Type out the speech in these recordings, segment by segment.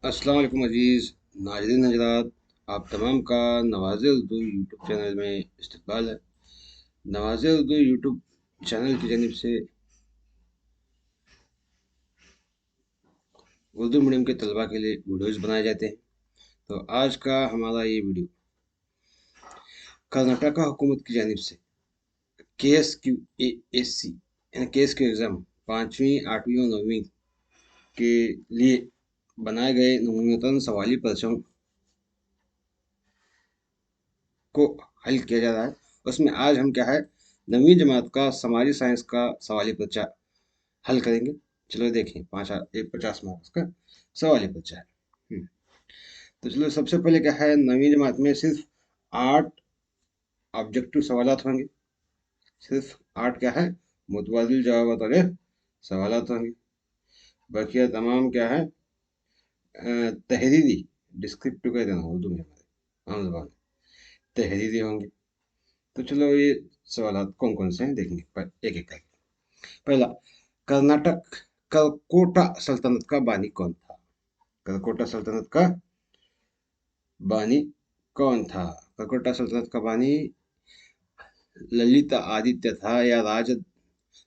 अस्सलाम वालेकुम अजीज़ नाज़रीन हज़रात, आप तमाम का नवाज़ उर्दू यूट्यूब चैनल में इस्तकबाल है। नवाज़ उर्दू यूट्यूब चैनल की जानिब से उर्दू मीडियम के तलबा के लिए वीडियोज़ बनाए जाते हैं। तो आज का हमारा ये वीडियो कर्नाटका हुकूमत की जानिब से KSQASC यानी KSQ एग्ज़ाम 5वीं 8वीं और 9वीं के लिए बनाए गए नमूनतन सवाली प्रश्नों को हल किया जा रहा है। उसमें आज हम क्या है, 9वीं जमात का समाजी साइंस का सवाली पर्चा हल करेंगे। चलो देखें, 50 मार्क्स का सवाली पर्चा है। तो चलो सबसे पहले क्या है, 9वीं जमात में सिर्फ 8 ऑब्जेक्टिव सवालात होंगे। सिर्फ 8 क्या है, मुतबादिल जवाब वाले सवालात होंगे। बाकी तमाम क्या है, तहरीरी, डिस्क्रिप्टिव कहते हैं उर्दू में, हमारे आम ज़बान में तहरीरी होंगे। तो चलो ये सवालात कौन कौन से हैं देखेंगे पर एक एक करके। पहला, कर्नाटक कलकोटा सल्तनत का बानी कौन था? कलकोटा सल्तनत का बानी कौन था? कलकोटा सल्तनत का बानी ललित आदित्य था, या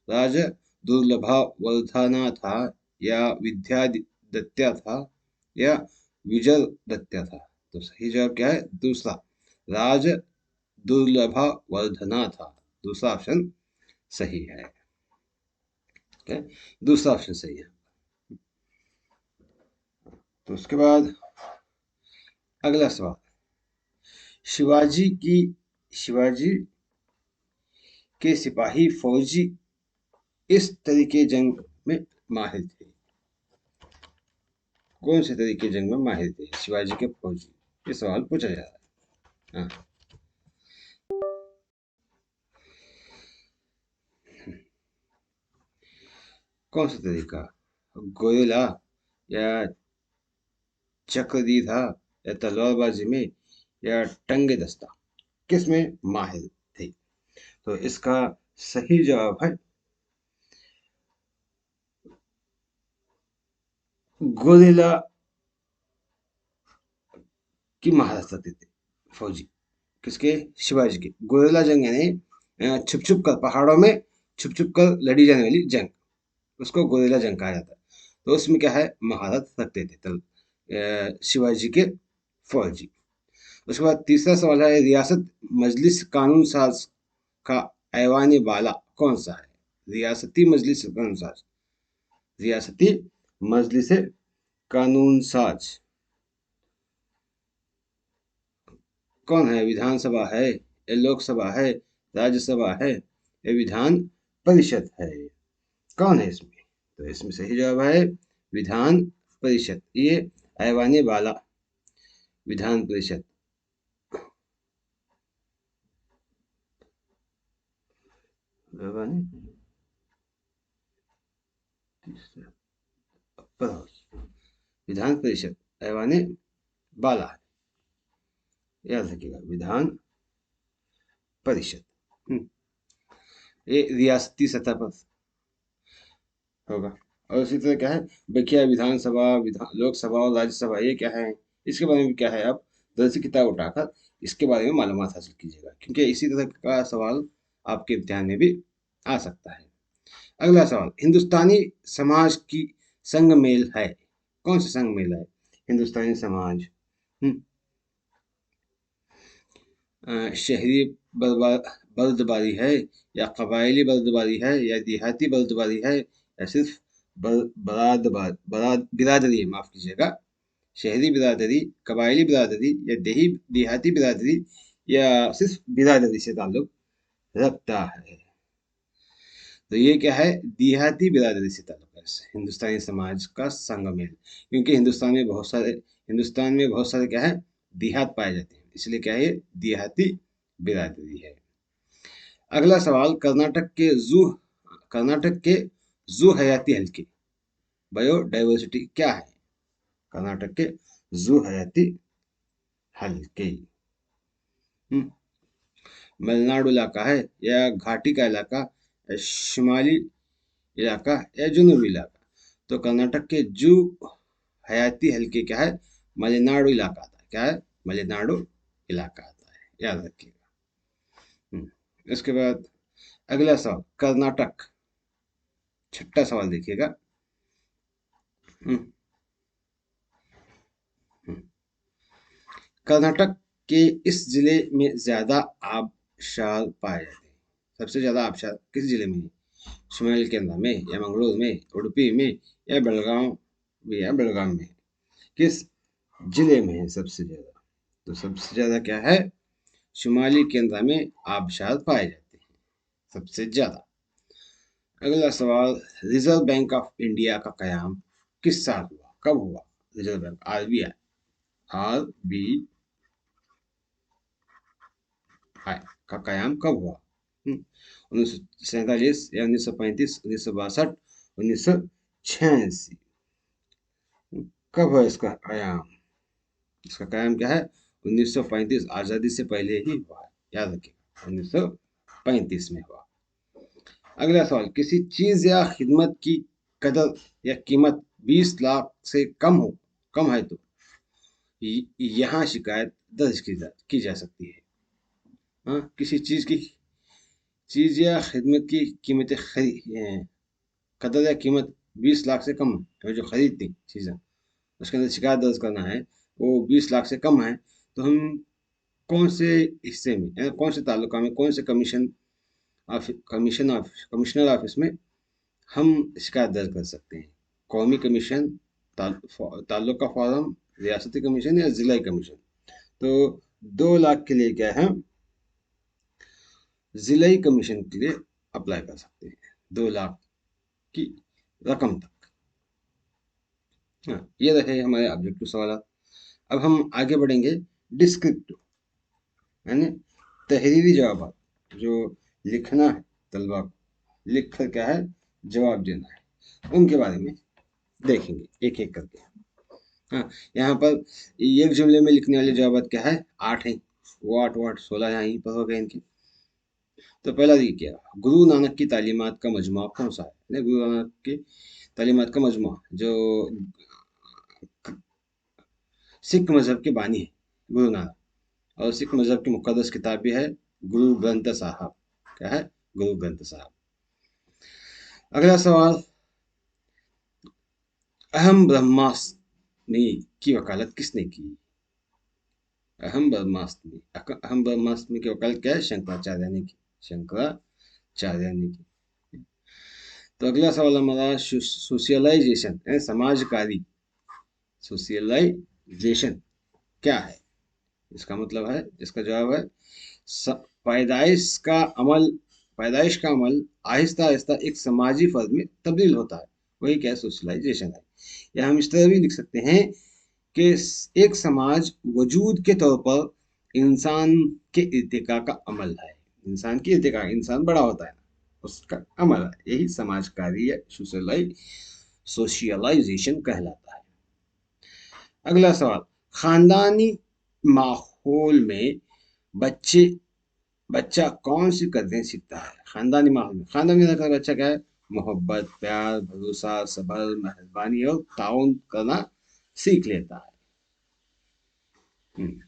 राज दुर्लभा वर्धना था, या विद्यादित्य था, या विजय दत्त था? तो सही जवाब क्या है? दूसरा, राज दुर्लभा वर्धना था। दूसरा ऑप्शन सही है। क्या है? दूसरा ऑप्शन सही है। तो उसके बाद अगला सवाल, शिवाजी की शिवाजी के सिपाही फौजी इस तरीके जंग में माहिर थे? कौन से तरीके जंग में माहिर थे शिवाजी के फौजी? ये सवाल पूछा जा रहा है। हाँ, कौन सा तरीका? गोरिल्ला, या चक्रदी था, या तलवारबाजी में, या टंगे दस्ता? किस में माहिर थे? तो इसका सही जवाब है गोरिल्ला की महारत रखते थे फौजी। किसके? शिवाजी के। गोरिल्ला जंग यानी छुप छुप कर पहाड़ों में छुप छुप कर लड़ी जाने वाली जंग, उसको गोरिल्ला जंग कहा जाता है। तो उसमें क्या है, महारत रखते थे शिवाजी के फौजी। उसके बाद तीसरा सवाल है, रियासत मजलिस कानून साज का ऐवान बाला कौन सा है? रियासती मजलिस कानून साज, रियासती मजलिस कानून साज कौन है? विधानसभा है, या लोकसभा है, राज्यसभा है, या विधान परिषद है? कौन है इसमें? तो इसमें सही जवाब है विधान परिषद। ये ऐवान बाला विधान परिषद। ऐवान विधान परिषद ऐवान बाला है, याद रखिएगा, विधान परिषद। ये रियासती सतह पर होगा। और इसी तरह क्या है, बखिया विधानसभा, लोकसभा और राज्यसभा, ये क्या है, इसके बारे में क्या है, आप दरसी किताब उठाकर इसके बारे में मालूमात हासिल कीजिएगा, क्योंकि इसी तरह का सवाल आपके इम्तिहान में भी आ सकता है। अगला सवाल, हिंदुस्तानी समाज की संग मेल है? कौन सा संग मेल है हिंदुस्तानी समाज? शहरी बर्दबारी है, या कबायली बर्दबारी है, या देहाती बर्दबारी है, या सिर्फ बिरादरी, माफ कीजिएगा, शहरी बिरादरी, कबायली बिरादरी, या देहाती बिरादरी, या सिर्फ बिरादरी से ताल्लुक रखता है? तो ये क्या है, देहाती बिरादरी से ताल्लुक है हिंदुस्तानी समाज का संगमेल, क्योंकि हिंदुस्तान में बहुत सारे क्या है, देहात पाए जाते हैं, इसलिए क्या है, ये देहाती बिरादरी है। अगला सवाल, कर्नाटक के जू हयाती हल्के, बायोडाइवर्सिटी क्या है? कर्नाटक के जू हयाती हल्के मलेनाडु इलाका है, या घाटी का इलाका, या शिमाली इलाका, या जुनूबी इलाका? तो कर्नाटक के जू हयाती हल्के क्या है, मलेनाडु इलाका आता है। क्या है, मलेनाडु इलाका आता है, याद रखिएगा। इसके बाद अगला सवाल, कर्नाटक। छठा सवाल देखिएगा। हम्म, हम्म। कर्नाटक के इस जिले में ज्यादा आबशार पाए जाते हैं। सबसे ज्यादा आबशार किस जिले में है? शिवमोगा केंद्र में, या मंगलोर में, उडुपी में, या बेलगांव, या बेलगाम में? किस जिले में है सबसे ज्यादा? तो सबसे ज्यादा क्या है, शुमाली केंद्र में आबशार पाए जाते हैं सबसे ज्यादा। अगला सवाल, रिजर्व बैंक ऑफ इंडिया का कयाम किस साल हुआ, कब हुआ? रिजर्व बैंक, आरबीआई, आरबीआई का कयाम कब हुआ? 1947 या 1935, 1962, 1986? कब हुआ इसका कयाम? इसका कयाम क्या है, 1935, आजादी से पहले ही हुआ है, याद रखिएगा, 1935 में हुआ। अगला सवाल, किसी चीज या खिदमत की कदर या कीमत 20 लाख से कम है तो यहाँ शिकायत दर्ज की जा सकती है। हाँ, किसी चीज या खिदमत की कीमतें कदर या कीमत 20 लाख से कम है, जो खरीदती चीजें, उसके अंदर शिकायत दर्ज करना है, वो 20 लाख से कम है, तो हम कौन से हिस्से में, यानी कौन से तालुका में, कौन से कमिश्नर ऑफिस में हम शिकायत दर्ज कर सकते हैं? कौमी कमीशन, तालुका फॉरम, रियासती कमीशन, या जिला कमीशन? तो 2 लाख के लिए क्या है, जिलाई कमीशन के लिए अप्लाई कर सकते हैं, 2 लाख की रकम तक। हाँ, ये रहे हमारे ऑब्जेक्टिव सवाल। अब हम आगे बढ़ेंगे डिस्क्रिप्टिव, यानी तहरीरी जवाब, जो लिखना है तलबा को, लिख कर क्या है जवाब देना है, उनके बारे में देखेंगे एक एक करके। हाँ, यहाँ पर एक जुमले में लिखने वाले जवाब क्या है, 8 है, वो 8 16 यहाँ पर हो गए इनके। तो पहला देखिए क्या, गुरु नानक की तालीमात का मजमूआ कौन सा है? गुरु नानक की तालीमात का मजमूआ, जो सिख मजहब के बानी है गुरु नानक, और सिख मजहब की मुकद्दस किताब भी है गुरु ग्रंथ साहब। क्या है, गुरु ग्रंथ साहब। अगला सवाल, अहम ब्रह्मास्मि की वकालत किसने की? अहम ब्रह्मास्मि की वकालत क्या है, शंकराचार्य ने की, शंकराचार्य ने की। तो अगला सवाल हमारा, सोशलाइजेशन समाजकारी, सोशलाइजेशन क्या है? इसका मतलब है, इसका जवाब है पैदाइश का अमल, पैदाइश का अमल आहिस्ता आहिस्ता एक समाजी फर्द में तब्दील होता है, वही क्या है, सोशलाइजेशन है। या हम इस तरह भी लिख सकते हैं कि एक समाज वजूद के तौर पर इंसान के इर्तिका का अमल है। इंसान की इर्तिका, इंसान बड़ा होता है, उसका अमल है, यही समाज कार्य या सोशलाइजेशन कहलाता है। अगला सवाल, खानदानी माहौल में बच्चे बच्चा कौन सी कदरें सीखता है? खानदानी माहौल में, खानदानी का बच्चा क्या है, मोहब्बत, प्यार, भरोसा, सब्र, मेहरबानी और ताउन करना सीख लेता है। हम्म,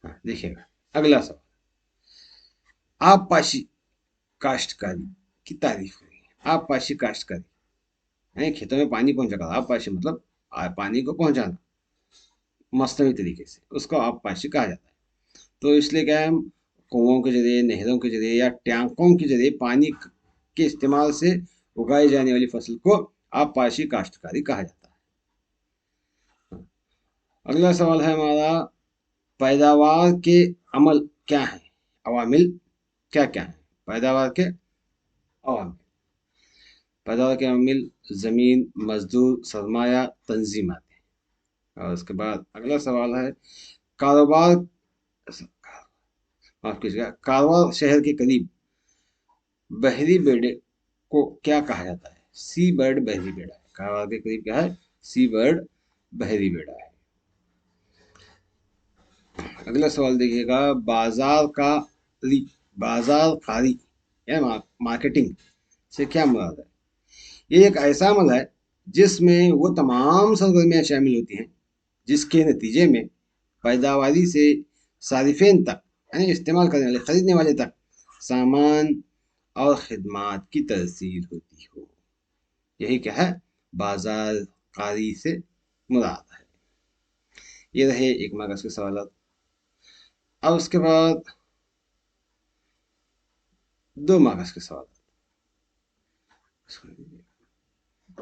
हाँ, देखिएगा। अगला सवाल, आबपाशी काश्तकारी की तारीफ करिए। आबपाशी काश्तकारी यानी खेतों में पानी पहुंचाना, आबपाशी मतलब पानी को पहुंचाना मस्तवी तरीके से, उसको आबपाशी कहा जाता है। तो इसलिए क्या है, कुओं के जरिए, नहरों के जरिए, या टैंकों के जरिए पानी के इस्तेमाल से उगाई जाने वाली फसल को आबपाशी काश्तकारी कहा जाता है। अगला सवाल है हमारा, पैदावार के अमल क्या है, अवामिल क्या क्या है? पैदावार के अवामिल, पैदावार के अवामिल, जमीन, मजदूर, सरमाया, तंजीमात है। और उसके बाद अगला सवाल है, कारोबार, माफ कीजिएगा, कारवार शहर के करीब बहरी बेड़े को क्या कहा जाता है? सी बर्ड बहरी बेड़ा है। कारवार के करीब क्या है, सी बर्ड बहरी बेड़ा है। अगला सवाल देखिएगा, बाजार कारी या मार्केटिंग से क्या मुराद है? ये एक ऐसा अमल है जिसमें वो तमाम सरगर्मियां शामिल होती हैं जिसके नतीजे में पैदावारी से सारिफेन तक, यानी इस्तेमाल करने वाले, खरीदने वाले तक सामान और खिदमात की तरसील होती हो। यही क्या है? बाजार कारी से मुराद है। ये रहे 1 मार्क्स के सवाल। अब उसके बाद 2 मार्क्स के सवाल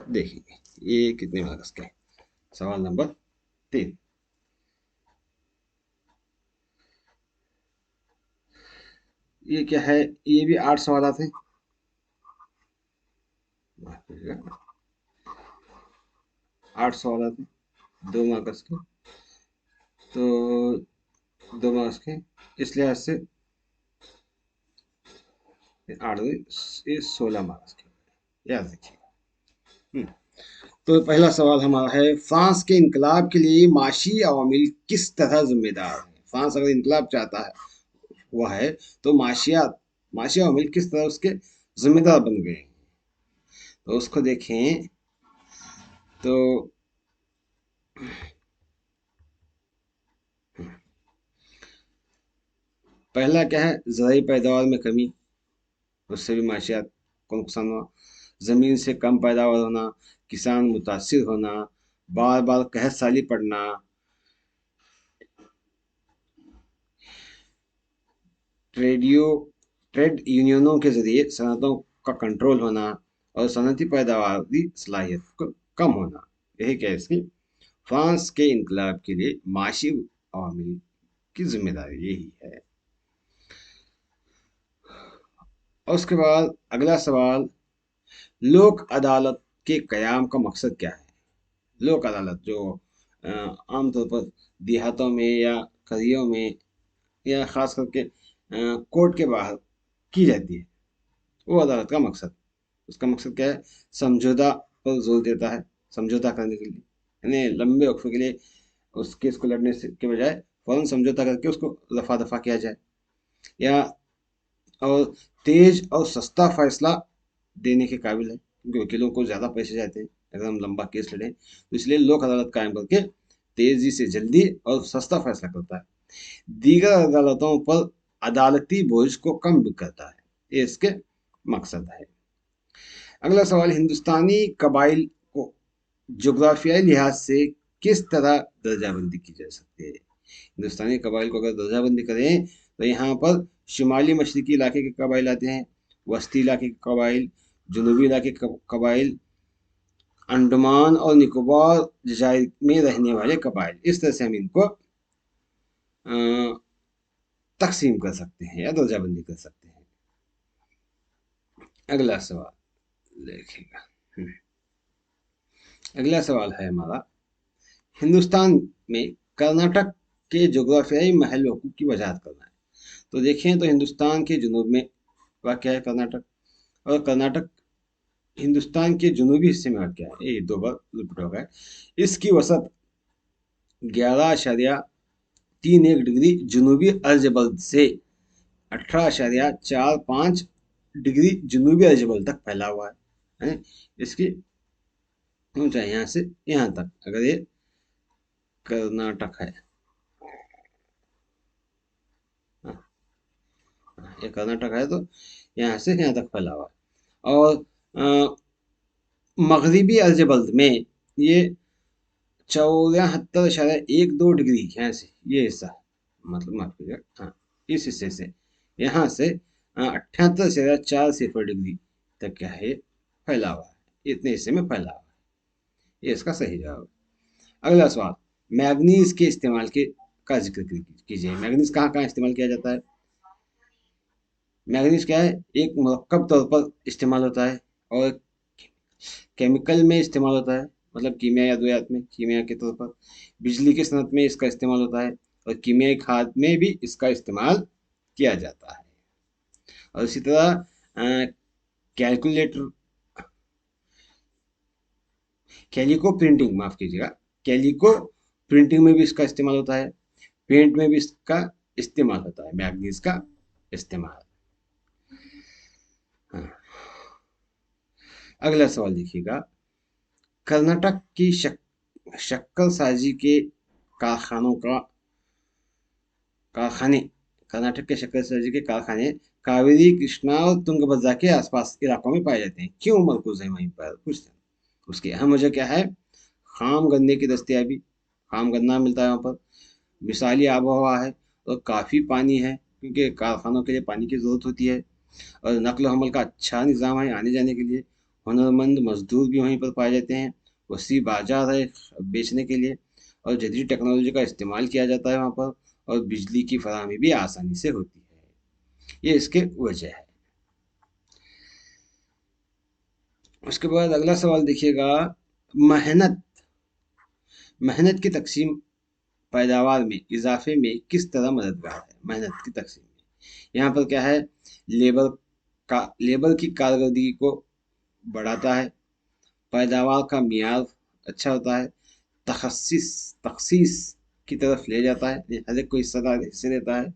देखेंगे। ये कितने मार्क्स का है? सवाल नंबर 3। ये क्या है? ये भी 8 सवाल थे। 8 सवाल थे, 2 मार्क्स के। तो 2 मार्क्स के, इस लिहाज से 8 ये 16 मार्क्स के, याद रखिए। तो पहला सवाल हमारा है, फ्रांस के इनकलाब के लिए माशी अवामिल किस तरह जिम्मेदार है? फ्रांस अगर इनकलाब चाहता है, हुआ है, तो माशी अवामिल किस तरह उसके जिम्मेदार बन गए? तो उसको देखें तो पहला क्या है? ज़राई पैदावार में कमी, उससे भी माशियात को नुकसान हुआ। ज़मीन से कम पैदावार होना, किसान मुतासिर होना, बार बार कहत साली पड़ना, ट्रेडियो ट्रेड यूनियनों के जरिए सनतों का कंट्रोल होना और सनती पैदावारी सलाहियत को कम होना। यही क्या है इसकी? फ्रांस के इनकलाब के लिए माशी अवामिल की जिम्मेदारी यही है। और उसके बाद अगला सवाल, लोक अदालत के कयाम का मकसद क्या है? लोक अदालत जो आमतौर पर देहातों में या करियों में या खास करके कोर्ट के बाहर की जाती है, वो अदालत का मकसद, उसका मकसद क्या है? समझौता पर जोर देता है, समझौता करने के लिए, यानी लंबे वक्फे के लिए उस केस को लड़ने से के बजाय फौरन समझौता करके उसको रफा दफा किया जाए, या और तेज और सस्ता फैसला देने के काबिल है, क्योंकि वकीलों को ज़्यादा पैसे जाते हैं अगर हम लंबा केस लड़ें, तो इसलिए लोक अदालत कायम करके तेजी से जल्दी और सस्ता फैसला करता है। दीगर अदालतों पर अदालती बोझ को कम भी करता है, ये इसके मकसद है। अगला सवाल, हिंदुस्तानी कबाइल को जोग्राफियाई लिहाज से किस तरह दर्जाबंदी की जा सकती है? हिंदुस्तानी कबाइल को अगर दर्जाबंदी करें तो यहाँ पर शुमाली मशरकी इलाके के कबाइल आते हैं, वस्ती इलाके के कबाइल, जनूबी इलाके के कबाइल, अंडमान और निकोबार जजायर में रहने वाले कबाइल। इस तरह से हम इनको तकसीम कर सकते हैं या दर्जाबंदी कर सकते हैं। अगला सवाल देखिएगा। अगला सवाल है हमारा, हिंदुस्तान में कर्नाटक के जोग्राफियाई महल वकूफ की वजाहत करना है। तो देखें तो हिंदुस्तान के जुनूब में वाक़ है कर्नाटक, और कर्नाटक हिंदुस्तान के जनूबी हिस्से में वाक़ है, ये 2 बार रिपीट हो गया। इसकी वसत 11.31 जनूबी अर्जबल्द से 18.45 जनूबी अर्जबल तक फैला हुआ है। इसकी ऊंचाई यहाँ से यहाँ तक, अगर ये कर्नाटक है, ये कर्नाटक है, तो यहाँ से यहाँ तक फैला हुआ है। और मगरबी अर्जबल्द में ये 74.12 यहाँ से ये हिस्सा, मतलब माफ कीजिएगा, हाँ, इस हिस्से से यहाँ से 78.40 तक क्या है, फैला हुआ है, इतने हिस्से में फैला हुआ है। ये इसका सही जवाब। अगला सवाल, मैग्नीज के इस्तेमाल के का जिक्र कीजिए। मैग्नीज कहाँ कहाँ इस्तेमाल किया जाता है? मैग्नीज क्या है? एक मरकब तौर पर इस्तेमाल होता है, और केमिकल में इस्तेमाल होता है, मतलब कीमिया या अद्वियात में कीमिया के तौर पर, बिजली की सनत में इसका इस्तेमाल होता है, और कीमियाई खाद में भी इसका इस्तेमाल किया जाता है। और इसी तरह कैलकुलेटर, कैलिको प्रिंटिंग, माफ कीजिएगा, कैलिको प्रिंटिंग में भी इसका इस्तेमाल होता है, पेंट में भी इसका इस्तेमाल होता है, मैग्नीज का इस्तेमाल। अगला सवाल देखिएगा, कर्नाटक की शक्कर साजी के कारखानों का कारखाने कर्नाटक के शक्कर साजी के कारखाने कावेरी, कृष्णा और तुंगभद्रा के आसपास इलाकों में पाए जाते हैं। क्यों मरकूज है वहीं पर, पूछते हैं। उसकी अहम वजह क्या है? खाम गन्ने की दस्तियाबी, खाम गन्ना मिलता है वहाँ पर, विशाली आबोहवा है और काफ़ी पानी है, क्योंकि कारखानों के लिए पानी की ज़रूरत होती है, और नकल हमल का अच्छा निज़ाम है आने जाने के लिए, हुनरमंद मजदूर भी वहीं पर पाए जाते हैं, वसी बाजार है बेचने के लिए, और जदीद टेक्नोलॉजी का इस्तेमाल किया जाता है वहाँ पर, और बिजली की फराहमी भी आसानी से होती है। ये इसके वजह है। उसके बाद अगला सवाल देखिएगा, मेहनत मेहनत की तकसीम पैदावार में इजाफे में किस तरह मददगार है? मेहनत की तकसीम में यहाँ पर क्या है, लेबर लेबर की कारकर्दगी को बढ़ाता है, पैदावार का मियार अच्छा होता है, तखसिस तखसीस की तरफ ले जाता है, हर एक को हिस्से देता है,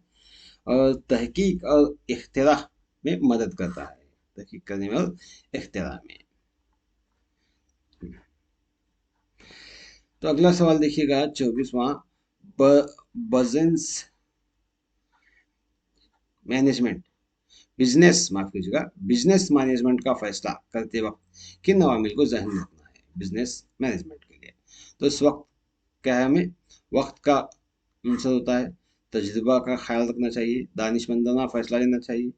और तहकीक और इख्तिरा में मदद करता है, तहकीक करने में और इख्तिरा में। तो अगला सवाल देखिएगा 24वां, बिजनेस मैनेजमेंट बिजनेस माफ कीजिएगा बिजनेस मैनेजमेंट का फैसला करते वक्त किन अवामिल को जहन में रखना है बिजनेस मैनेजमेंट के लिए? तो इस वक्त क्या है, हमें वक्त का अंसर होता है, तजुर्बा का ख्याल रखना चाहिए, दानिशमंदाना फैसला लेना चाहिए,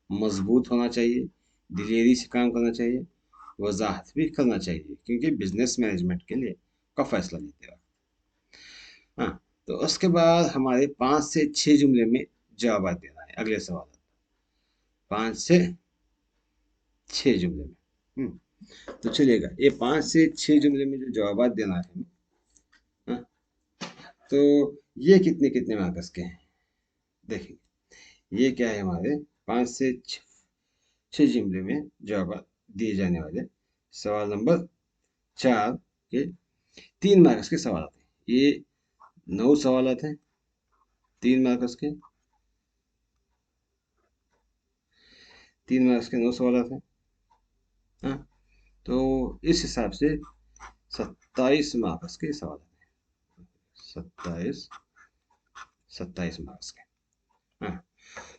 मजबूत होना चाहिए, दिलेरी से काम करना चाहिए, वजाहत भी करना चाहिए, क्योंकि बिजनेस मैनेजमेंट के लिए का फैसला लेते वक्त। हाँ, तो उसके बाद हमारे 5 से 6 जुमले में जवाब देना है। अगले सवाल, 5 से 6 जुमले में। तो चलिएगा, ये 5 से 6 जुमले में जो जवाब देना है, हाँ, तो ये कितने कितने मार्क्स के हैं देखिए। ये क्या है, हमारे 5 से 6 जुमले में जवाब दिए जाने वाले सवाल नंबर 4 के 3 मार्क्स के सवाल आते हैं। ये 9 सवाल आते हैं 3 मार्क्स के, 3 मार्क्स के 9 सवाल आते हैं। हाँ, तो इस हिसाब से 27 मार्क्स के सवाल आते हैं, 27 मार्क्स के। हाँ,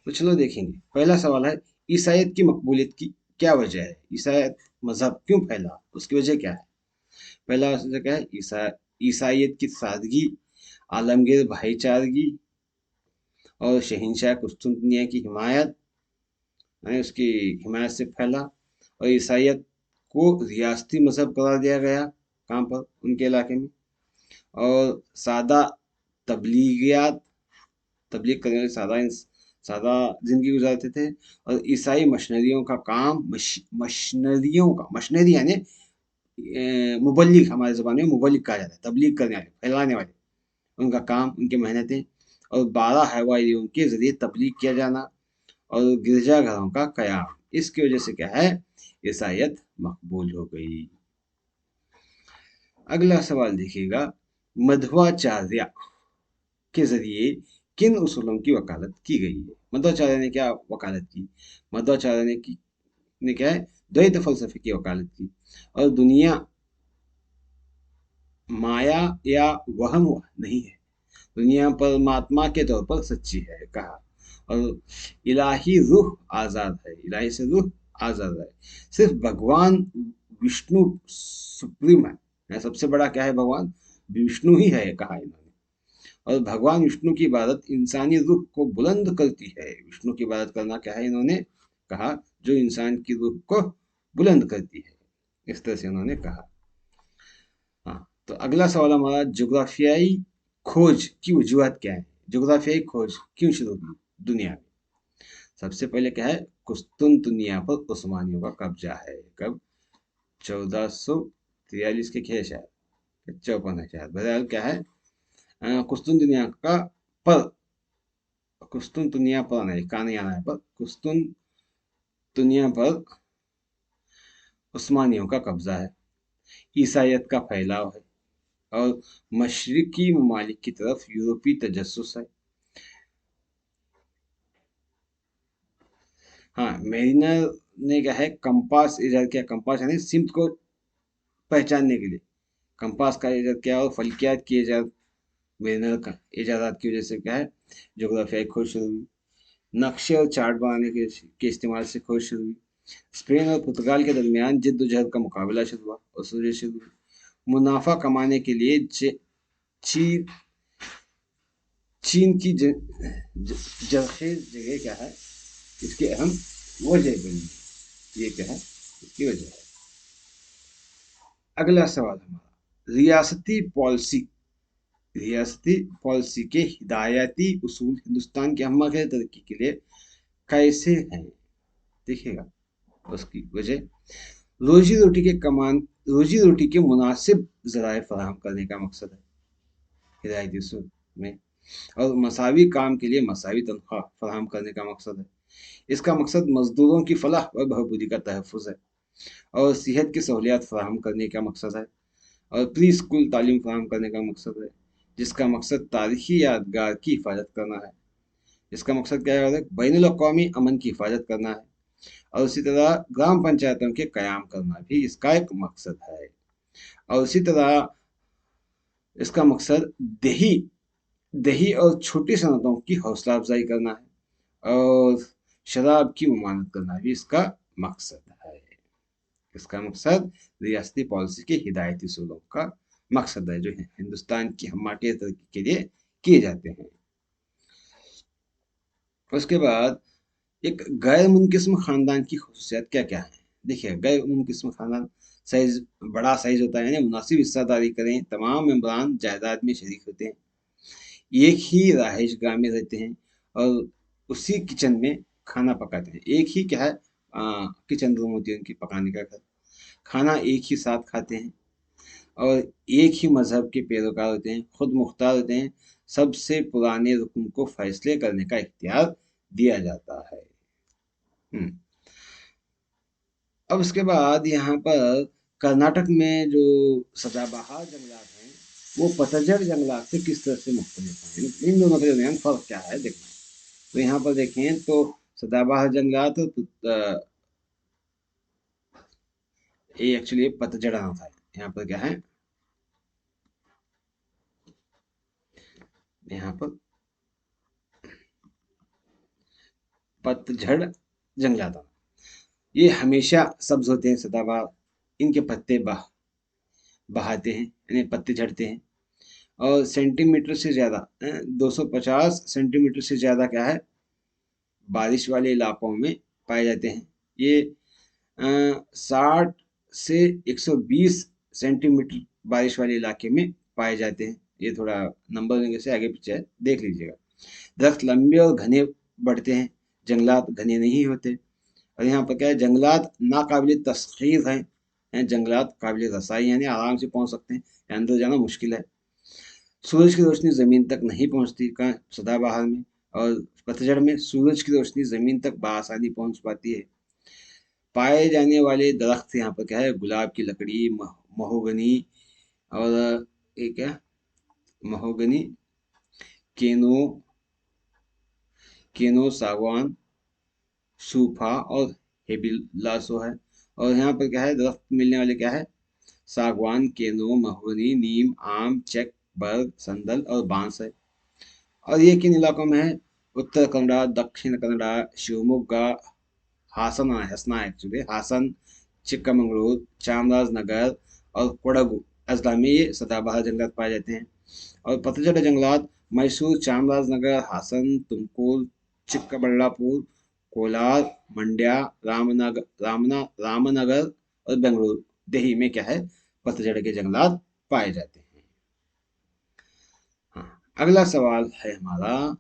तो चलो देखेंगे। पहला सवाल है, ईसाइयत की मकबूलियत की क्या वजह है? ईसाइयत मजहब क्यों फैला, उसकी वजह क्या है? पहला वजह क्या है, ईसाइयत की सादगी, आलमगीर भाईचारगी, और शहनशाह कुस्तुनतनिया की हिमायत, यानी उसकी हिमायत से फैला, और ईसाइयत को रियासती मजहब करार दिया गया, कहाँ पर, उनके इलाके में, और सादा तबलीगियात, तबलीग करने वाले सादा जिंदगी गुजारते थे, और ईसाई मशीनरियों का काम, मशीनरी यानी मुबल्लिग, हमारे ज़बान में मुबल्लिग कहा जाता है, तबलीग करने वाले, फैलाने वाले, उनका काम, उनकी मेहनतें, और 12 हवाइयों के जरिए तबलीग किया जाना, और गिरजाघरों का कयाम, इसकी वजह से क्या है, ईसाइयत मकबूल हो गई। अगला सवाल देखिएगा, मध्वाचार्य के जरिए किन उसूलों की वकालत की गई है? मध्वाचार्य ने क्या वकालत की? मध्वाचार्य ने क्या है, द्वैत फलसफे की वकालत की, और दुनिया माया या वहम नहीं है, दुनिया परमात्मा के तौर पर सच्ची है, कहा, और इलाही रूह आजाद है, इलाही से रूह आजाद है, सिर्फ भगवान विष्णु सुप्रीम है, सबसे बड़ा क्या है, भगवान विष्णु ही है, कहा इन्होंने, और भगवान विष्णु की इबादत इंसानी रूह को बुलंद करती है, विष्णु की इबादत करना क्या है, इन्होंने कहा, जो इंसान की रूह को बुलंद करती है, इस तरह से उन्होंने कहा। हाँ, तो अगला सवाल हमारा, जोग्राफियाई खोज की वजूहत क्या है? जोग्राफियाई खोज क्यों शुरू की दुनिया में? सबसे पहले क्या है, कुस्तुनतुनिया पर उस्मानियों का कब्जा है, कब, 1443 के खे शायद, 54 है शायद, बहरहाल क्या है, कुस्तुनतुनिया का पर, कुस्तुनतुनिया पर नहीं, का नहीं आना है, पर कुस्तुनतुनिया पर उस्मानियों का कब्जा है, ईसाइयत का फैलाव है, और मशरिकी ममालिक की तरफ यूरोपी तजस्सुस है। हाँ, मेरिनर ने क्या है कंपास इजाद किया। कंपास यानी सिमत को पहचानने के लिए कंपास का इजाद किया। और फल्कियात की इजाद मेरिनल का इजादात की वजह से क्या है जोग्राफियाई खोज शुरू हुई। नक्शे और चार्ट बनाने के इस्तेमाल से खोज शुरू हुई। स्पेन और पुर्तगाल के दरमियान जिद्दोजहद का मुकाबला शुरू हुआ और सूरज शुरू हुई। मुनाफा कमाने के लिए चीन चीन की जरखेज जगह क्या है इसकी अहम वजह बनी। ये क्या है इसकी वजह है। अगला सवाल हमारा रियासती पॉलिसी के हिदायती उसूल हिंदुस्तान की हमारे तरक्की के लिए कैसे हैं। देखिएगा उसकी वजह रोजी रोटी के मुनासिब जराए फराहम करने का मकसद है हिदायती उसूल में। और मसावी काम के लिए मसावी तनख्वाह फराहम करने का मकसद है। इसका मकसद मजदूरों की फलाह व बहबूदी का तहफ़्फ़ुज़ है। और सेहत की सहूलियात फराहम करने का मकसद है। और प्री स्कूल तालीम फराहम करने का मकसद है जिसका मकसद तारीखी यादगार की हिफाजत करना है। इसका मकसद क्या है बैनुल अक़वामी अमन की हिफाजत करना है। और उसी तरह ग्राम पंचायतों के क़याम करना भी इसका एक मकसद है। और उसी तरह इसका मकसद दही दही और छोटी सनतों की हौसला अफजाई करना है। और शराब की ममानत करना भी इसका मकसद है। इसका मकसद रियासती पॉलिसी के हिदायती उसूलों का मकसद है जो हिंदुस्तान की हमारे तरक्की के लिए किए जाते हैं। उसके बाद एक गैर मुनकिस्म खानदान की खसूसियात क्या क्या है। देखिए गैर मुनकिस्म खानदान साइज बड़ा साइज होता है यानी मुनासिब हिस्सादारी करें। तमाम मेंबरान जायदाद में शरीक होते हैं। एक ही रहाइश गाह में रहते हैं और उसी किचन में खाना पकाते हैं। एक ही क्या है किचन रूम होती है उनकी पकाने का घर। खाना एक ही साथ खाते हैं और एक ही मजहब के पैरोकार होते हैं। खुद मुख्तार होते हैं। सबसे पुराने रुकन को फैसले करने का इख्तियार दिया जाता है। अब उसके बाद यहाँ पर कर्नाटक में जो सदाबहार जंगलात हैं वो पतझड़ जंगलात से किस तरह से मुख्तलिफ हैं। इन दोनों के दरमियान फ़र्क क्या है देखना। तो यहाँ पर देखें तो सदाबहार जंगलात ये एक्चुअली पतझड़ होता है। यहाँ पर क्या है यहाँ पर पतझड़ जंगलात ये हमेशा सब्ज होते हैं। सदाबहार इनके पत्ते बहाते हैं यानी पत्ते झड़ते हैं। और सेंटीमीटर से ज़्यादा 250 सेंटीमीटर से ज़्यादा क्या है बारिश वाले इलाकों में पाए जाते हैं। ये 60 से 120 सेंटीमीटर बारिश वाले इलाके में पाए जाते हैं। ये थोड़ा नंबर से आगे पीछे है देख लीजिएगा। दरख्त लंबे और घने बढ़ते हैं। जंगलात घने नहीं होते। और यहाँ पर क्या है जंगलात नाकाबिल तस्खीर हैं। जंगलात काबिल रसाई यानी आराम से पहुँच सकते हैं। अंदर जाना मुश्किल है। सूरज की रोशनी ज़मीन तक नहीं पहुँचती कहाँ सदाबहार में। और पतझड़ में सूरज की रोशनी ज़मीन तक बआसानी पहुँच पाती है। पाए जाने वाले दरख्त यहाँ पर क्या है गुलाब की लकड़ी महोगनी और ये क्या महोगनी केनो केनो सागवान सूफा और हेबिलासो है। और यहाँ पर क्या है दरख्त मिलने वाले क्या है सागवान केनो महोगनी नीम आम चेक बर्ग संदल और बांस है। और ये किन इलाकों में है उत्तर कन्नड़ा दक्षिण कन्नड़ा शिवमोगा हासन एक्चुअली हासन चिक्कामंगलूर चामराजनगर और कोडगु अजला में ये सदाबहार जंगलात पाए जाते हैं। और पतझड़ जंगलात मैसूर चामराजनगर हासन तुमकुर चिक्कबल्लापुर कोलार मंड्या रामनगर और बेंगलुरु दिल्ली में क्या है पतझड़ के जंगलात पाए जाते हैं। हाँ अगला सवाल है हमारा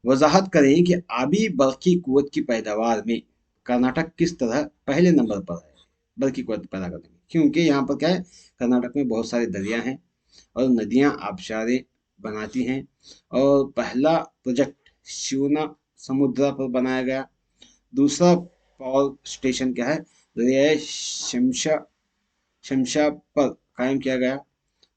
वजाहत करें कि आबी बर्फ की कुव्वत की पैदावार में कर्नाटक किस तरह पहले नंबर पर है बर्फ की कुव्वत पैदा करने में। क्योंकि यहाँ पर क्या है कर्नाटक में बहुत सारे दरिया हैं और नदियाँ आबशारें बनाती हैं। और पहला प्रोजेक्ट शिवना समुद्र पर बनाया गया। दूसरा पावर स्टेशन क्या है दरियाए शमशा पर कायम किया गया।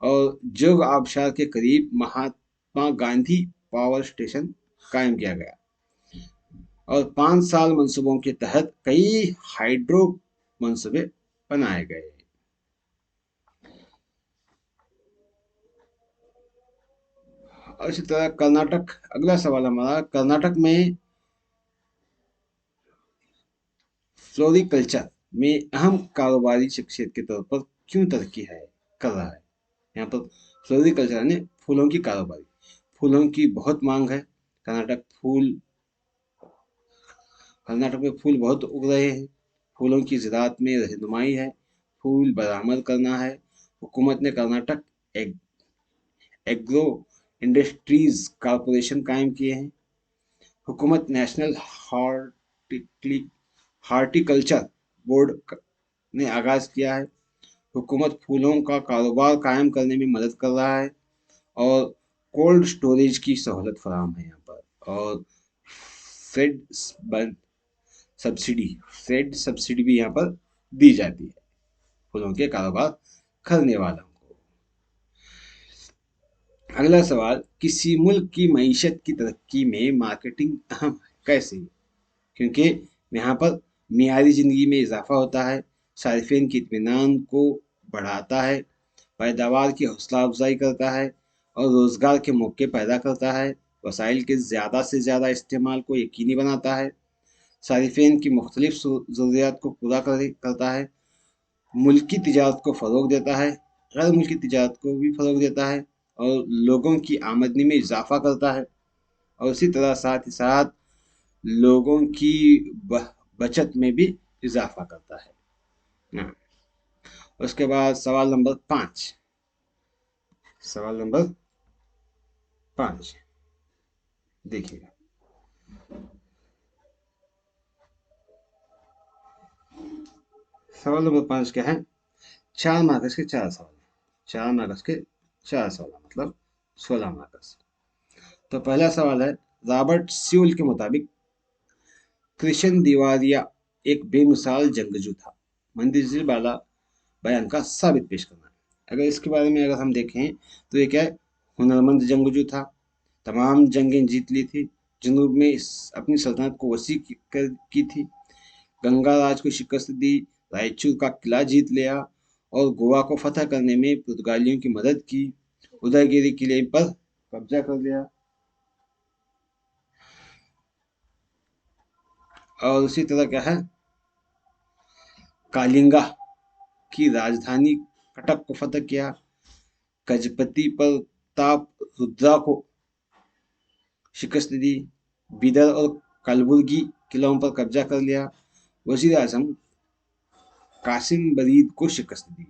और जोग आबशार के करीब महात्मा गांधी पावर स्टेशन कायम किया गया। और 5 साल मंसूबों के तहत कई हाइड्रो मंसूबे बनाए गए। और इसी तरह कर्नाटक, अगला सवाल हमारा, कर्नाटक में फ्लोरिकल्चर में अहम कारोबारी क्षेत्र के तौर पर क्यों तरक्की है कर रहा है। यहाँ पर फ्लोरिकल्चर यानी फूलों की कारोबारी, फूलों की बहुत मांग है। कर्नाटक में फूल बहुत उग रहे हैं। फूलों की ज़राअत में रहनुमाई है, फूल बरामद करना है। हुकूमत ने Karnataka egg, agro industries corporation कायम किए हैं। हुकूमत नेशनल हार्टिकल्चर बोर्ड ने आगाज किया है। हुकूमत फूलों का कारोबार कायम करने में मदद कर रहा है। और कोल्ड स्टोरेज की सहूलत फराम है यहाँ पर। और फेड सब्सिडी फेड सब्सिडी भी यहाँ पर दी जाती है फूलों के कारोबार करने वालों को। अगला सवाल, किसी मुल्क की मईशत की तरक्की में मार्केटिंग अहम है, कैसे? क्योंकि यहाँ पर मियारी ज़िंदगी में इजाफा होता है, सार्फिन के इत्मीनान को बढ़ाता है, पैदावार की हौसला अफजाई करता है और रोज़गार के मौके पैदा करता है, वसाइल के ज़्यादा से ज़्यादा इस्तेमाल को यकीनी बनाता है, सार्फिन की मुख्तलिफ ज़रूरियात को पूरा करता है, मुल्की तिजारत को फ़रोग देता है, गैर मुल्की तिजारत को भी फ़रोग देता है और लोगों की आमदनी में इजाफा करता है। और उसी तरह साथ ही साथ लोगों की बचत में भी इजाफा करता है। हाँ। उसके बाद सवाल नंबर 5 देखिएगा। सवाल नंबर 5 क्या है? 4 मार्कस के 4 सवाल हैं। 4 मार्कस के 4 सवाल मतलब 16 मार्कस। तो पहला सवाल है, रॉबर्ट स्यूल के मुताबिक कृष्ण दिवालिया एक बेमिसाल जंगजू था, मंदिर वाला बयान का साबित पेश करना है। अगर इसके बारे में अगर हम देखें तो ये क्या है, हुनरमंद जंगजू था, तमाम जंगें जीत ली थी, जनूब में अपनी सल्तनत को वसी की थी, गंगा राज को शिकस्त दी, रायचूर का किला जीत लिया और गोवा को फतह करने में पुर्तगालियों की मदद की, उदयगिरी किले पर कब्जा कर लिया। और उसी तरह क्या है, कालिंगा की राजधानी कटक को फतह किया, गजपति प्रताप रुद्रा को शिकस्त दी, बीदर और कलबुर्गी किलों पर कब्जा कर लिया, वजीर आजम कासिम बरीद को शिकस्त दी।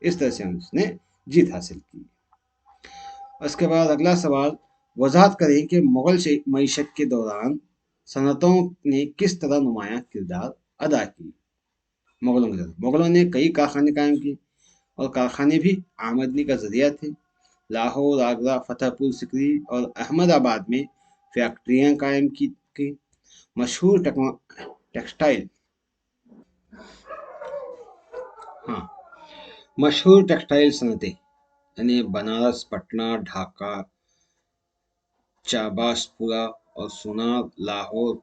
इस तरह से उसने जीत हासिल की। उसके बाद अगला सवाल, वजाहत करें कि मुगल मईशत के दौरान सनतों ने किस तरह नुमाया किरदार अदा की। मुगलों ने कई कारखाने कायम किए और कारखाने भी आमदनी का जरिया थे। लाहौर, आगरा, फतेहपुर सिकरी और अहमदाबाद में फैक्ट्रियां कायम की। मशहूर टेक्सटाइल हाँ मशहूर टेक्सटाइल सनतें यानी बनारस, पटना, ढाका, चाबासपुरा और सोनार लाहौर,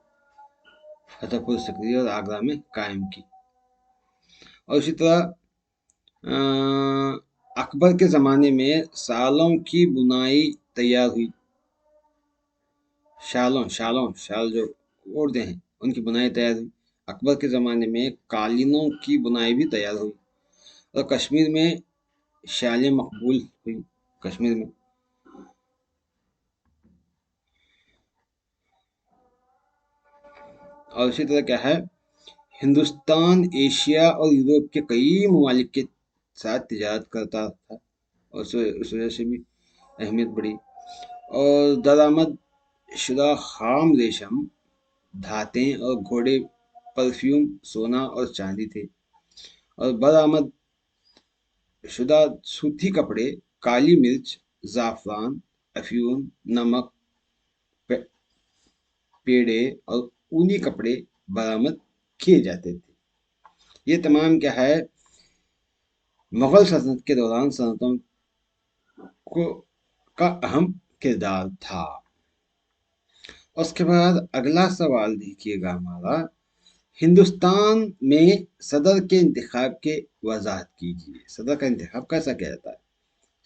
फतेहपुर सिकरी और आगरा में कायम की। और इसी तरह अकबर के ज़माने में सालों की बुनाई तैयार हुई। शाल जो ओढ़ते हैं उनकी बुनाई तैयार हुई। अकबर के ज़माने में कालीनों की बुनाई भी तैयार हुई और कश्मीर में शालें मकबूल हुई। कश्मीर में और इसी तरह क्या है, हिंदुस्तान एशिया और यूरोप के कई ममालिक के साथ तिजारत करता था और उस वजह से भी अहमियत बढ़ी। और दरामद शुदा खाम रेशम, धातें और घोड़े, परफ्यूम, सोना और चांदी थे। और बरामद शुदा सूती कपड़े, काली मिर्च, ज़ाफ़रान, अफ़्यून, नमक, पेड़े और ऊनी कपड़े बरामद किए जाते थे। ये तमाम क्या है, मुगल सल्तनत के दौरान सल्तनतों को का अहम किरदार था। उसके बाद अगला सवाल देखिएगा हमारा, हिंदुस्तान में सदर के इंतखाब के वजाहत कीजिए। सदर का इंतखाब कैसा किया जाता है?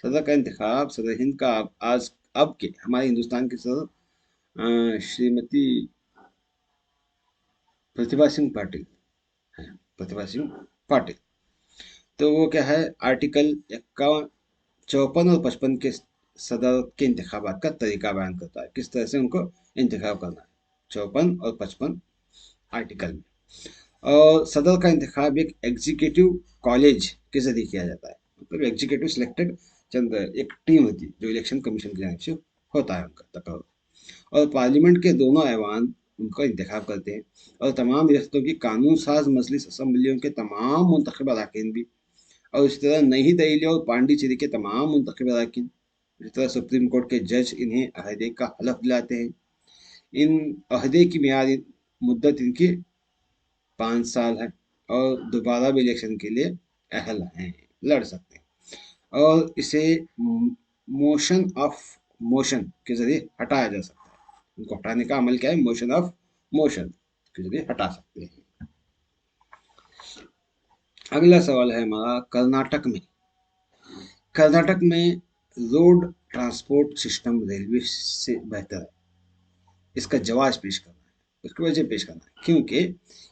सदर का इंतखाब, सदर हिंद का आज अब के हमारे हिंदुस्तान की सदर श्रीमती प्रतिभा सिंह पाटिल है। प्रतिभा सिंह पाटिल। तो वो क्या है, आर्टिकल 51, 54 और 55 के सदर के इंतखाबात का तरीका बयान करता है, किस तरह से उनको इंतखाब करना है, 54 और 55 आर्टिकल में। और सदर का इंतखाब एक एग्जीक्यूटिव कॉलेज के जरिए किया जाता है, मतलब एग्जीक्यूटिव सिलेक्टेड चंद एक टीम होती है जो इलेक्शन कमीशन की जानिब से होता है उनका तकर्र। और पार्लियामेंट के दोनों ऐवान उनका इंतखाब करते हैं, और तमाम रियासतों की कानून साज मजलिस असम्बलियों के तमाम मुंतखब अरकान भी, और इसी तरह नई दिल्ली और पांडिचेरी के तमाम मुंतखब अरकान, इसी तरह सुप्रीम कोर्ट के जज इन्हें अहदे का हलफ दिलाते हैं। इन अहदे की मियाद मुद्दत इनकी 5 साल है, और दोबारा भी इलेक्शन के लिए अहल हैं, लड़ सकते हैं। और इसे मोशन ऑफ मोशन के जरिए हटाया जा सकता है। उनको हटाने का अमल क्या है? मोशन ऑफ मोशन के जरिए हटा सकते हैं। अगला सवाल है हमारा, कर्नाटक में रोड ट्रांसपोर्ट सिस्टम रेलवे से बेहतर है, इसका जवाब पेश करना है, उसकी वजह पेश करना है, क्योंकि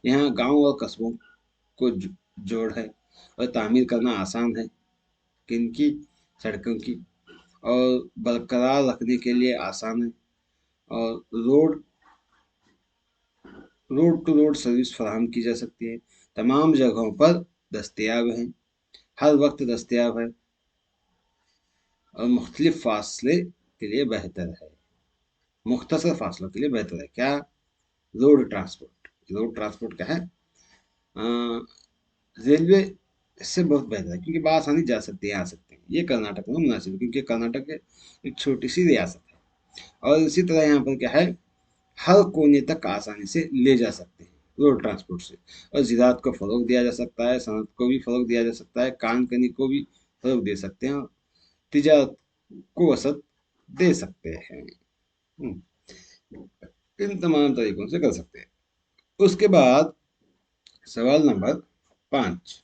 यहाँ गांव और कस्बों को जोड़ है, और तामीर करना आसान है, किनकी? सड़कों की। और बरकरार रखने के लिए आसान है, और रोड टू रोड सर्विस फराहम की जा सकती है, तमाम जगहों पर दस्तयाब है, हर वक्त दस्तयाब है, और मुख्तलिफ फासले के लिए बेहतर है, मुख्तसर फासलों के लिए बेहतर है। क्या? Road transport. रोड ट्रांसपोर्ट क्या है? रेलवे से बहुत बेहतर है, क्योंकि बआसानी जा सकते हैं, आ सकते हैं। ये कर्नाटक में मुनासिब है, क्योंकि कर्नाटक एक छोटी सी रियासत है, और इसी तरह यहाँ पर क्या है, हर कोने तक आसानी से ले जा सकते हैं रोड ट्रांसपोर्ट से। और ज़राअत को फ़रोग दिया जा सकता है, सनत को भी फ़रोग दिया जा सकता है, कान कनी को भी फ़रोग दे सकते हैं, और तिजारत को वसत दे सकते हैं। इन तमाम तरीकों से कर सकते हैं। उसके बाद सवाल नंबर 5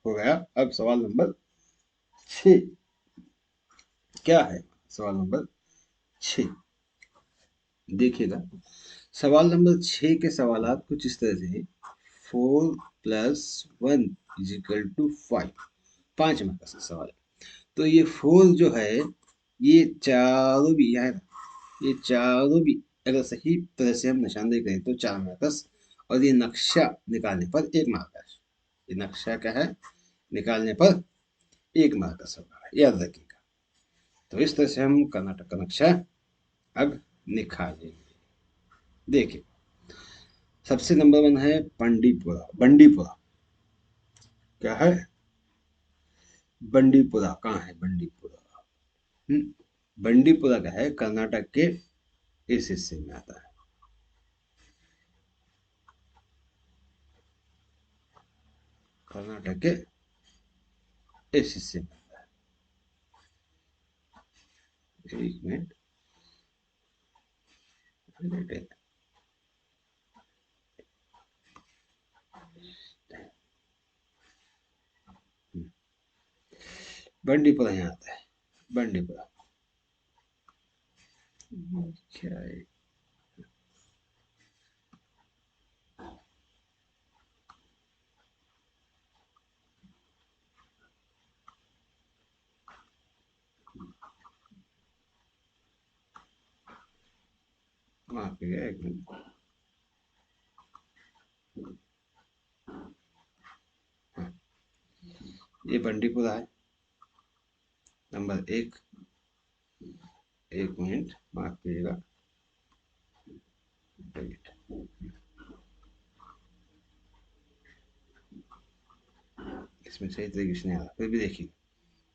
हो गया। अब सवाल नंबर 6 क्या है? सवाल नंबर 6 देखिएगा। सवाल नंबर 6 के सवालात कुछ इस तरह से है, 4+1 = 5। 5 मार्क का सवाल है। तो ये 4 जो है, ये चारों भी यहाँ है ना, ये चारों भी अगर सही तरह से हम निशानदेही करें तो 4 मार्कस, और ये नक्शा निकालने पर 1 मार्कस। ये नक्शा क्या है? निकालने पर 1 मार्कस होगा, याद रखिएगा। तो इस तरह से हम कर्नाटक का नक्शा अब निकालेंगे। देखिए, सबसे नंबर 1 है बंडीपुरा। बंडीपुरा क्या है? बंडीपुरा कहाँ है? बंडीपुरा, बंडीपुरा क्या है? कर्नाटक के इस हिस्से में आता है। कर्नाटक के इस हिस्से में आता है। एक मिनट, बंडीपुरा यहाँ आता है। बंडीपुरा क्या है? माफ कीजिएगा, एक मिनट। हाँ, ये बंडीपुरा है, नंबर 1। एक मिनट, माफ कीजिएगा, इसमें सही तरीके से नहीं आ रहा, फिर भी देखिए।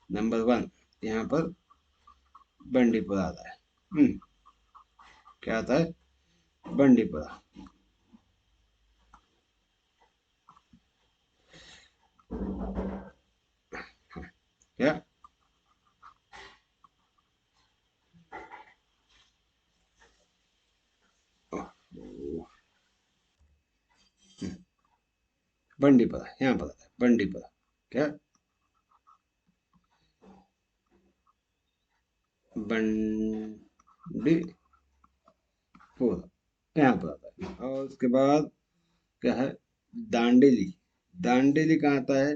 नंबर 1 यहाँ पर बंडीपुरा आता है। क्या आता है? बंडीपुरा। हाँ, क्या? बंडीपरा, यहाँ पर आता है बंडीपरा। क्या? बंडीपुरा, यहाँ पर आता है। और उसके बाद क्या है? दांडेली। दांडेली कहाँ आता है?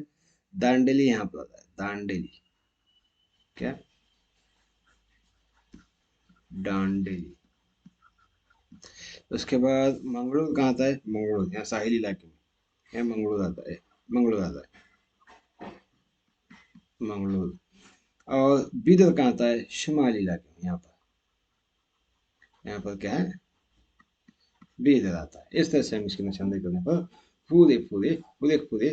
दांडेली यहाँ पर आता है, दांडेली। क्या? दांडेली। उसके बाद मंगलोर कहाँ आता है? मंगलोर यहाँ साहिली इलाके में, यहाँ मंगलोर आता है, मंगलोर आता है, मंगलोर। और बीदर कहाँ आता है? शुमाली इलाके में, यहाँ पर, यहाँ पर क्या है? बीदर आता है। इस तरह से हम इसकी निशानदेही करने पर पूरे पूरे पूरे पूरे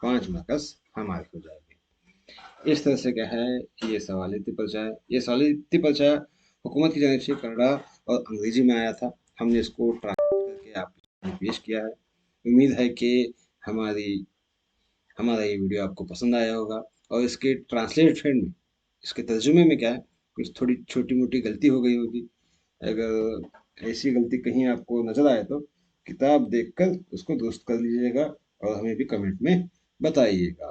5 मार्क्स हमारे हो जाएंगे। इस तरह से क्या है, ये सवालियती पर्चा है। ये सवालियती पर्चा हुकूमत की जानिब से कन्नड़ा और अंग्रेजी में आया था। हमने इसको ट्रांसलेट करके आपके सामने पेश किया है। उम्मीद है कि हमारी हमारा ये वीडियो आपको पसंद आया होगा। और इसके ट्रांसलेशन में, इसके तर्जुमे में क्या है, कुछ थोड़ी छोटी मोटी गलती हो गई होगी। अगर ऐसी गलती कहीं आपको नजर आए तो किताब देखकर उसको दुरुस्त कर लीजिएगा और हमें भी कमेंट में बताइएगा।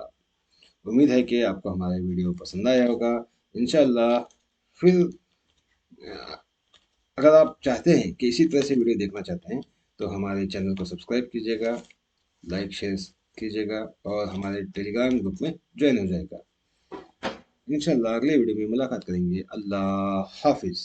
उम्मीद है कि आपको हमारा वीडियो पसंद आया होगा। इंशाल्लाह फिर अगर आप चाहते हैं कि इसी तरह से वीडियो देखना चाहते हैं तो हमारे चैनल को सब्सक्राइब कीजिएगा, लाइक शेयर कीजिएगा और हमारे टेलीग्राम ग्रुप में ज्वाइन हो जाएगा। इंशाल्लाह अगले वीडियो में मुलाकात करेंगे। अल्लाह हाफिज़।